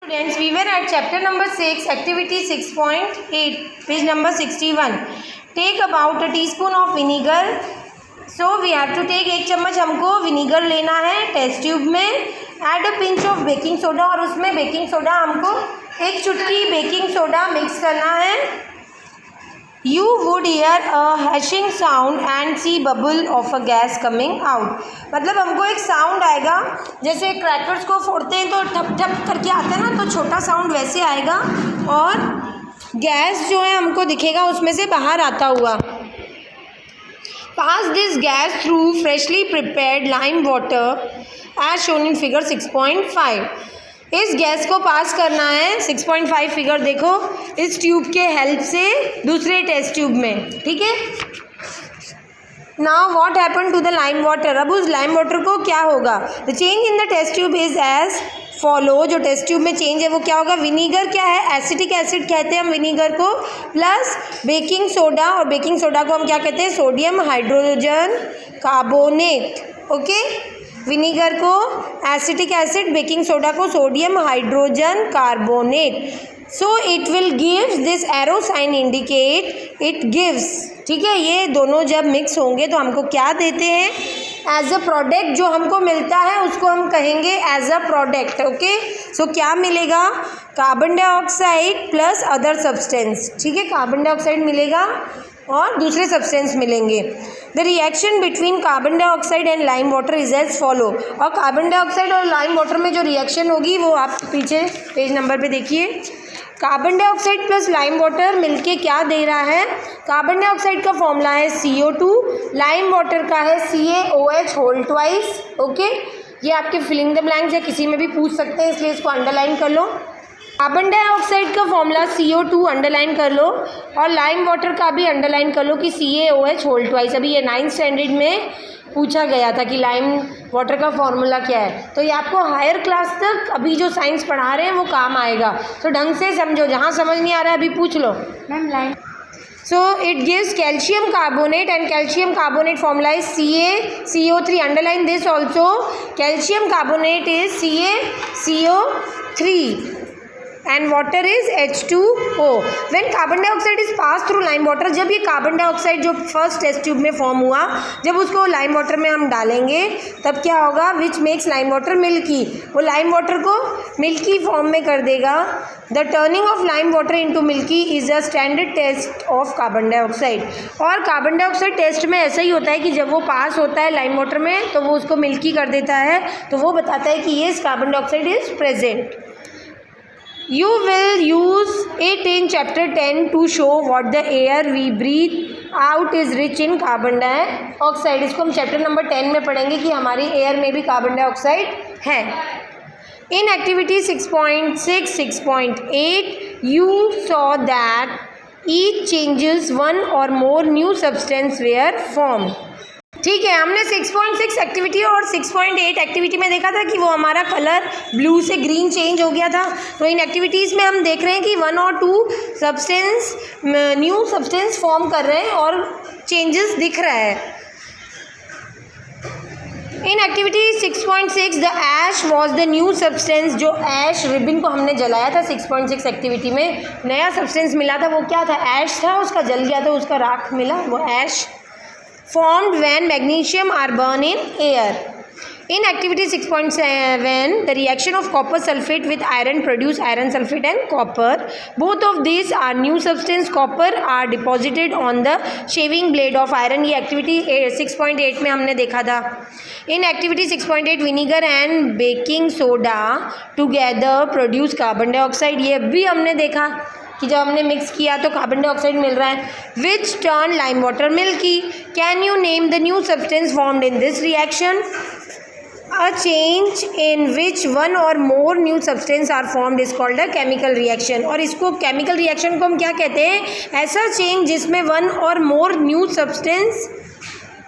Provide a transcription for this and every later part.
Students, we were at chapter number 6, activity 6.8, page number 61. Take about a teaspoon of vinegar. So we have to take 1 चम्मच हमको vinegar लेना है test tube में. Add a pinch of baking soda और उसमें baking soda हमको 1 चुटकी baking soda mix करना है. You would hear a hashing sound and see bubble of a gas coming out. मतलब हमको एक साउंड आएगा, जैसे क्रैकर्स को फोड़ते हैं तो ठप ठप करके आता है ना, तो छोटा साउंड वैसे आएगा और गैस जो है हमको दिखेगा उसमें से बाहर आता हुआ. Pass this gas through freshly prepared lime water as shown in figure 6.5. इस गैस को पास करना है 6.5 फिगर देखो इस ट्यूब के हेल्प से दूसरे टेस्ट ट्यूब में. ठीक है. Now what happen to the lime water. अब उस लाइम वाटर को क्या होगा. The change in the test tube is as follow. जो टेस्ट ट्यूब में चेंज है वो क्या होगा. विनीगर क्या है, एसिटिक एसिड कहते हैं हम विनीगर को, प्लस बेकिंग सोडा, और बेकिंग सोडा को हम क्या कहते हैं, sodium hydrogen carbonate. Okay. Vinegar को एसिटिक एसिड, बेकिंग सोडा को sodium hydrogen carbonate. So it will gives this arrow sign indicate it gives. ठीक है. ये दोनों जब मिक्स होंगे तो हमको क्या देते हैं, एज अ प्रोडक्ट जो हमको मिलता है उसको हम कहेंगे as a product. Okay. So क्या मिलेगा, carbon dioxide plus other substance. ठीक है. कार्बन डाइऑक्साइड मिलेगा और दूसरे सब्सटेंस मिलेंगे. The reaction between carbon dioxide and lime water is as follow. और कार्बन डाइऑक्साइड और लाइम वाटर में जो रिएक्शन होगी वो आप पीछे पेज नंबर पे देखिए. Carbon dioxide plus lime water मिलके क्या दे रहा है. कार्बन डाइऑक्साइड का फॉर्मूला है CO2, लाइम वाटर का है CaOH होल ट्वाइस. ओके. ये आपके फिलिंग द ब्लैंक्स या किसी में भी पूछ सकते हैं, इसलिए इसको अंडरलाइन कर लो. कार्बन डाइऑक्साइड का फॉर्मूला CO2 अंडरलाइन कर लो और लाइम वाटर का भी अंडरलाइन कर लो कि CaOH होल ट्वाइस. अभी ये 9th स्टैंडर्ड में पूछा गया था कि लाइम वाटर का फॉर्मूला क्या है, तो ये आपको हायर क्लास तक अभी जो साइंस पढ़ा रहे हैं वो काम आएगा. तो ढंग से समझो, जहाँ समझ नहीं आ रहा है अभी पूछ लो. Ma'am lime. So it gives calcium carbonate and calcium carbonate formula is CaCO3. Underline this also. Calcium carbonate is CaCO3 and water is H2O. When carbon dioxide is passed through lime water, जब ये carbon dioxide जो first test tube में form हुआ, जब उसको lime water में हम डालेंगे तब क्या होगा, which makes lime water milky. वो लाइम वाटर को मिल्की फॉर्म में कर देगा. The turning of lime water into milky is a standard test of carbon dioxide. और कार्बन डाइऑक्साइड टेस्ट में ऐसा ही होता है कि जब वो पास होता है लाइम वाटर में तो वो उसको मिल्की कर देता है, तो वो बताता है कि ये carbon dioxide is present. You will use it in chapter 10 to show what the air we breathe out is rich in carbon dioxide. इसको हम चैप्टर नंबर 10 में पढ़ेंगे कि हमारी एयर में भी कार्बन डाइऑक्साइड है. In activity 6.6, 6.8, you saw that each changes one or more new substance were formed. ठीक है. हमने 6.6 एक्टिविटी और 6.8 एक्टिविटी में देखा था कि वो हमारा कलर ब्लू से ग्रीन चेंज हो गया था. तो इन एक्टिविटीज़ में हम देख रहे हैं कि 1 और 2 सब्सटेंस न्यू सब्सटेंस फॉर्म कर रहे हैं और चेंजेस दिख रहा है. In activity 6.6 the ash was the new substance. जो ऐश रिबिन को हमने जलाया था 6.6 एक्टिविटी में, नया सब्सटेंस मिला था. वो क्या था, ऐश था, उसका जल गया था, उसका राख मिला, वो ऐश. Formed when magnesium are burned in air. In activity 6.7, the reaction of copper sulfate with iron produce iron sulfate and copper. Both of these are new substance. Copper are deposited on the shaving blade of iron. ये activity 6.8 में हमने देखा था. In activity 6.8, vinegar and baking soda together produce carbon dioxide. ये भी हमने देखा कि जब हमने मिक्स किया तो कार्बन डाइऑक्साइड मिल रहा है. Which turn lime water milky. Can you name the new substance formed in this reaction. A change in which one or more new substance are formed is called a chemical reaction. और इसको chemical reaction को हम क्या कहते हैं, ऐसा change जिसमें 1 और मोर न्यू सब्सटेंस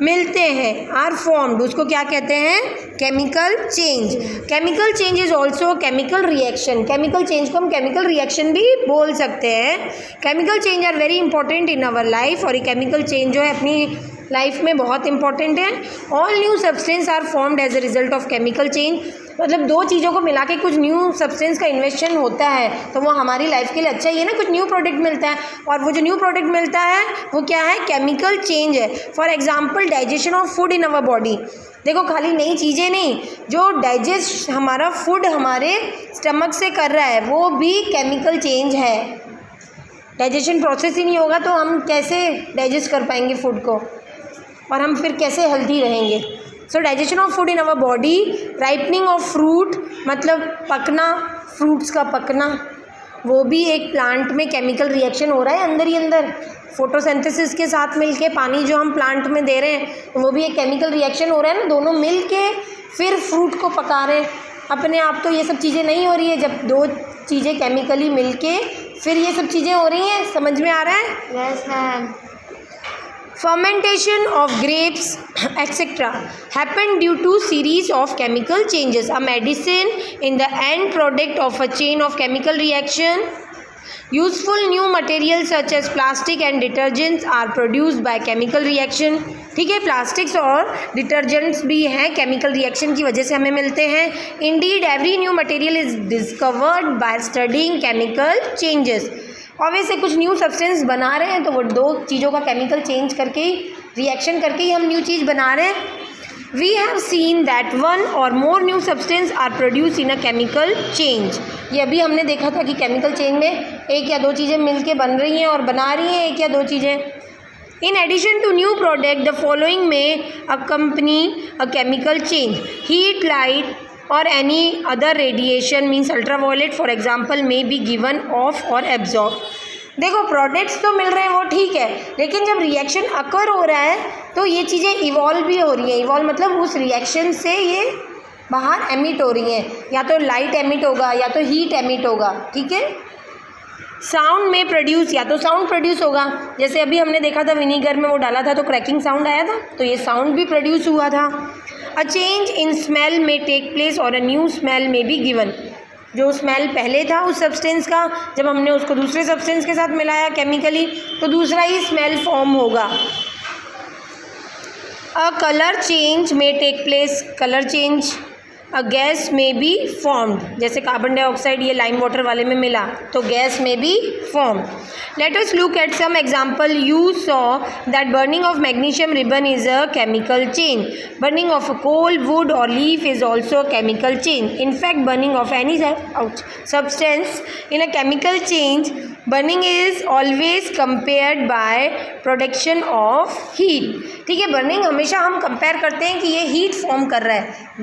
मिलते हैं, आर फॉर्म्ड, उसको क्या कहते हैं, chemical change. Chemical change is also chemical reaction. Chemical change को हम केमिकल रिएक्शन भी बोल सकते हैं. Chemical change are very important in our life. और ये केमिकल चेंज जो है अपनी लाइफ में बहुत इंपॉर्टेंट है. All new substance are formed as a result of chemical change. मतलब दो चीज़ों को मिला के कुछ न्यू सब्सटेंस का इन्वेंशन होता है तो वो हमारी लाइफ के लिए अच्छा ही है ना, कुछ न्यू प्रोडक्ट मिलता है। और वो जो न्यू प्रोडक्ट मिलता है वो क्या है, केमिकल चेंज है। For example digestion of food in our body, देखो खाली नई चीज़ें नहीं, जो डाइजेस्ट हमारा फूड हमारे स्टमक से कर रहा है वो भी केमिकल चेंज है। डाइजेशन प्रोसेस ही नहीं होगा तो हम कैसे डाइजेस्ट कर पाएंगे फूड को, और हम फिर कैसे हेल्दी रहेंगे। सो digestion of food in our body, ripening of fruit मतलब पकना, फ्रूट्स का पकना, वो भी एक प्लांट में केमिकल रिएक्शन हो रहा है अंदर ही अंदर, फोटोसिंथेसिस के साथ मिलके पानी जो हम प्लांट में दे रहे हैं तो वो भी एक केमिकल रिएक्शन हो रहा है ना, दोनों मिल के फिर फ्रूट को पका रहे हैं। अपने आप तो ये सब चीज़ें नहीं हो रही है, जब दो चीज़ें केमिकली मिलके फिर ये सब चीज़ें हो रही हैं। समझ में आ रहा है? Yes ma'am. Fermentation of grapes etc. happen due to series of chemical changes. A medicine in the end product of a chain of chemical reaction. Useful new materials such as plastic and detergents are produced by chemical reaction. ठीक है, plastics और detergents भी हैं, chemical reaction की वजह से हमें मिलते हैं। Indeed every new material is discovered by studying chemical changes. Obviously कुछ न्यू सब्सटेंस बना रहे हैं तो वो दो चीज़ों का केमिकल चेंज करके ही, रिएक्शन करके ही हम न्यू चीज़ बना रहे हैं। We have seen that one or more new substance are produce in a chemical change. ये अभी हमने देखा था कि केमिकल चेंज में एक या दो चीज़ें मिलके बन रही हैं और बना रही हैं एक या दो चीज़ें। In addition to new product, the following may accompany a chemical change. Heat, light or any other radiation means ultraviolet for example may be given off or absorbed. देखो प्रोडक्ट्स तो मिल रहे हैं वो ठीक है, लेकिन जब रिएक्शन अकर हो रहा है तो ये चीज़ें इवॉल्व भी हो रही हैं। इवॉल्व मतलब उस रिएक्शन से ये बाहर एमिट हो रही हैं, या तो लाइट एमिट होगा या तो हीट एमिट होगा। ठीक है, साउंड में प्रोड्यूस, या तो साउंड प्रोड्यूस होगा, जैसे अभी हमने देखा था विनीगर में वो डाला था तो क्रैकिंग साउंड आया था, तो ये साउंड भी प्रोड्यूस हुआ था। अ चेंज इन स्मेल में टेक प्लेस और अ न्यू स्मेल में बी गिवन। जो स्मेल पहले था उस सब्सटेंस का, जब हमने उसको दूसरे सब्सटेंस के साथ मिलाया केमिकली तो दूसरा ही स्मेल फॉर्म होगा। A colour change may take place, colour change. A gas may be formed, जैसे कार्बन डाइऑक्साइड ये लाइम वाटर वाले में मिला तो gas may be form. Let us look at some example. You saw that burning of magnesium ribbon is a chemical change. Burning of a coal, wood और leaf is also chemical change. In fact, burning of any substance in a chemical change, burning is always compared by production of heat. ठीक है, burning हमेशा हम compare करते हैं कि ये heat form कर रहा है,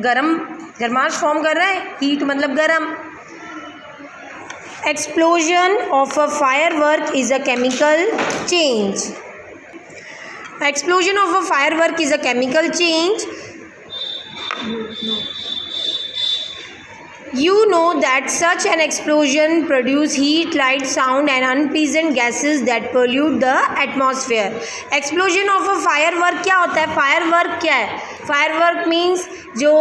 गर्माश फॉर्म कर रहा है, हीट मतलब गर्म। Explosion of a firework is a chemical change. Explosion of a firework is a chemical change. You know that such an explosion produce heat, light, sound and unpleasant gases that pollute the atmosphere. Explosion of a firework क्या होता है? Firework क्या है? Firework means जो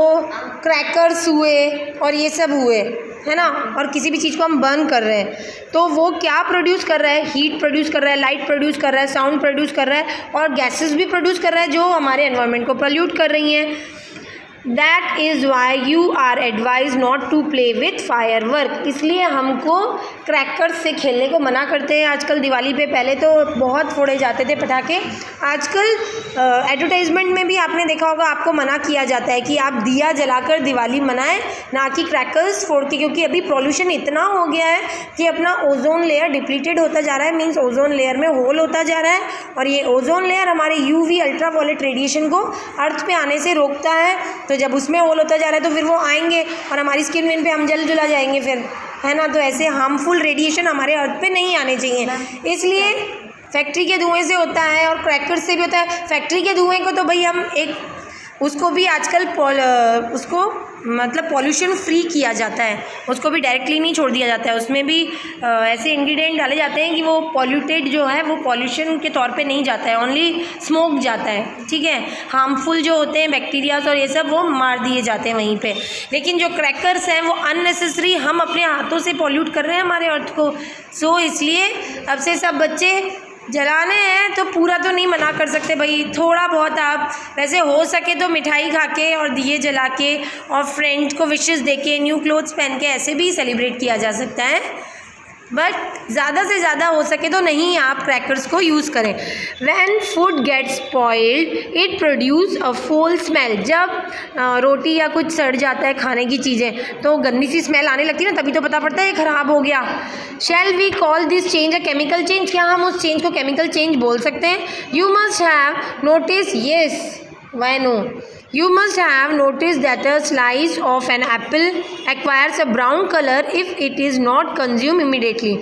crackers हुए और ये सब हुए है ना, और किसी भी चीज़ को हम बर्न कर रहे हैं तो वो क्या प्रोड्यूस कर रहा है? हीट प्रोड्यूस कर रहा है, लाइट प्रोड्यूस कर रहा है, साउंड प्रोड्यूस कर रहा है और गैसेस भी प्रोड्यूस कर रहा है जो हमारे एनवायरनमेंट को पोल्यूट कर रही हैं। That is why you are advise not to play with firework. इसलिए हमको क्रैकर्स से खेलने को मना करते हैं आजकल दिवाली पे। पहले तो बहुत फोड़े जाते थे पटाखे, आजकल एडवर्टाइजमेंट में भी आपने देखा होगा आपको मना किया जाता है कि आप दिया जलाकर दिवाली मनाएं, ना कि क्रैकर्स फोड़ के, क्योंकि अभी पॉल्यूशन इतना हो गया है कि अपना ओजोन लेयर डिप्लीटेड होता जा रहा है, मीन्स ओजोन लेयर में होल होता जा रहा है और ये ओजोन लेयर हमारे यूवी अल्ट्रावायलेट रेडिएशन को अर्थ पे आने से रोकता है। तो जब उसमें होल होता जा रहा है तो फिर वो आएंगे और हमारी स्किन विन पे हम जल जुला जाएंगे फिर, है ना। तो ऐसे हार्मफुल रेडिएशन हमारे अर्थ पे नहीं आने चाहिए, इसलिए फैक्ट्री के धुएं से होता है और क्रैकर्स से भी होता है। फैक्ट्री के धुएं को तो भाई हम एक उसको भी आजकल उसको मतलब पॉल्यूशन फ्री किया जाता है, उसको भी डायरेक्टली नहीं छोड़ दिया जाता है, उसमें भी ऐसे इंग्रेडिएंट डाले जाते हैं कि वो पॉल्यूटेड जो है वो पॉल्यूशन के तौर पे नहीं जाता है, ओनली स्मोक जाता है। ठीक है, हार्मफुल जो होते हैं बैक्टीरियाज और ये सब वो मार दिए जाते हैं वहीं पे। लेकिन जो क्रैकर्स हैं वो अननेसेसरी हम अपने हाथों से पॉल्यूट कर रहे हैं हमारे अर्थ को। सो इसलिए अब से सब बच्चे जलाने हैं तो पूरा तो नहीं मना कर सकते भाई, थोड़ा बहुत आप वैसे हो सके तो मिठाई खा के और दिए जला के और फ्रेंड को विशेस दे के न्यू क्लोथ्स पहन के ऐसे भी सेलिब्रेट किया जा सकता है, बट ज़्यादा से ज़्यादा हो सके तो नहीं आप क्रैकर्स को यूज़ करें। When food gets spoiled it produce a foul smell, जब रोटी या कुछ सड़ जाता है खाने की चीज़ें तो गंदी सी स्मेल आने लगती है ना, तभी तो पता पड़ता है ये ख़राब हो गया। Shall we call this change a chemical change, क्या हम उस चेंज को केमिकल चेंज बोल सकते हैं? You must have notice, yes, why no, You must have noticed that a slice of an apple acquires a brown color if it is not consumed immediately.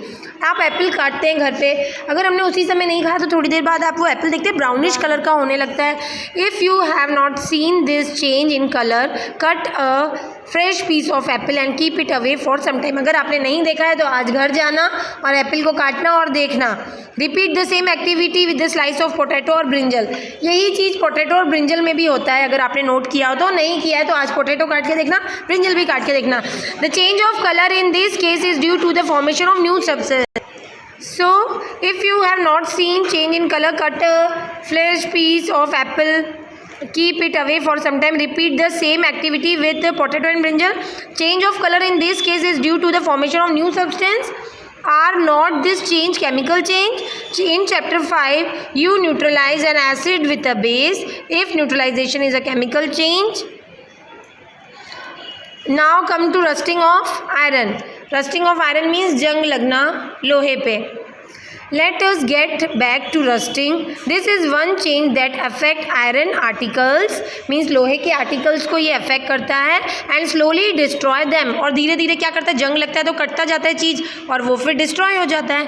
आप Apple काटते हैं घर पे, अगर हमने उसी समय नहीं खाया तो थोड़ी देर बाद आप वो एप्पल देखते हैं ब्राउनिश कलर का होने लगता है। If you have not seen this change in colour cut a fresh piece of apple and keep it away for some time, अगर आपने नहीं देखा है तो आज घर जाना और एप्पल को काटना और देखना। Repeat the same activity with the slice of potato और ब्रिंजल, यही चीज़ पोटैटो और ब्रिंजल में भी होता है, अगर आपने नोट किया हो तो, नहीं किया है तो आज पोटैटो काट के देखना, ब्रिंजल भी काट के देखना। The change of colour in this case is due to the formation of new substance. So, if you have not seen change in color, cut a fresh piece of apple, keep it away for some time. Repeat the same activity with the potato and brinjal. Change of color in this case is due to the formation of new substance. Are not this change chemical change? In chapter 5, you neutralize an acid with a base if neutralization is a chemical change. Now come to rusting of iron. Rusting of iron means जंग लगना लोहे पे। Let us get back to rusting. This is one change that affect iron articles, means लोहे के articles को ये affect करता है, and slowly destroy them, और धीरे धीरे क्या करता है, जंग लगता है तो कटता जाता है चीज़ और वो फिर डिस्ट्रॉय हो जाता है।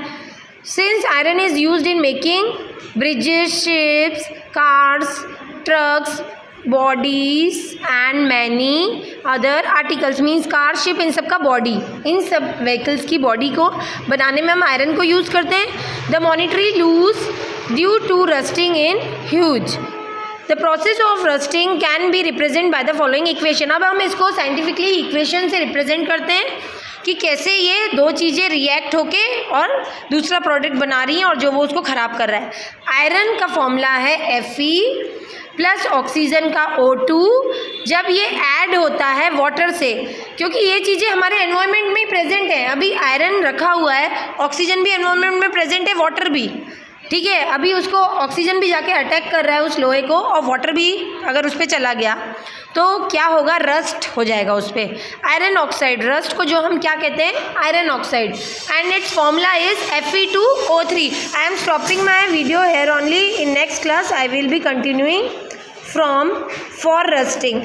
Since iron is used in making bridges, ships, cars, trucks, bodies and many other articles, means car, ship, इन सब का बॉडी, इन सब व्हीकल्स की बॉडी को बनाने में हम आयरन को यूज़ करते हैं। The monetary loss due to rusting in huge. The process of rusting can be represent by the following equation. अब हम इसको साइंटिफिकली इक्वेशन से रिप्रेजेंट करते हैं कि कैसे ये दो चीज़ें रिएक्ट होके और दूसरा प्रोडक्ट बना रही हैं और जो वो उसको ख़राब कर रहा है। आयरन का फॉर्मूला है Fe प्लस ऑक्सीजन का O2, जब ये ऐड होता है वाटर से, क्योंकि ये चीज़ें हमारे एनवायरनमेंट में ही प्रेजेंट है, अभी आयरन रखा हुआ है, ऑक्सीजन भी एनवायरनमेंट में प्रेजेंट है, वाटर भी, ठीक है, अभी उसको ऑक्सीजन भी जाके अटैक कर रहा है उस लोहे को, और वाटर भी अगर उस पर चला गया तो क्या होगा, रस्ट हो जाएगा उस पर, आयरन ऑक्साइड। रस्ट को जो हम क्या कहते हैं, iron oxide, and it's formula is Fe2O3। I am stopping my video here only, in next class I will be continuing from for rusting।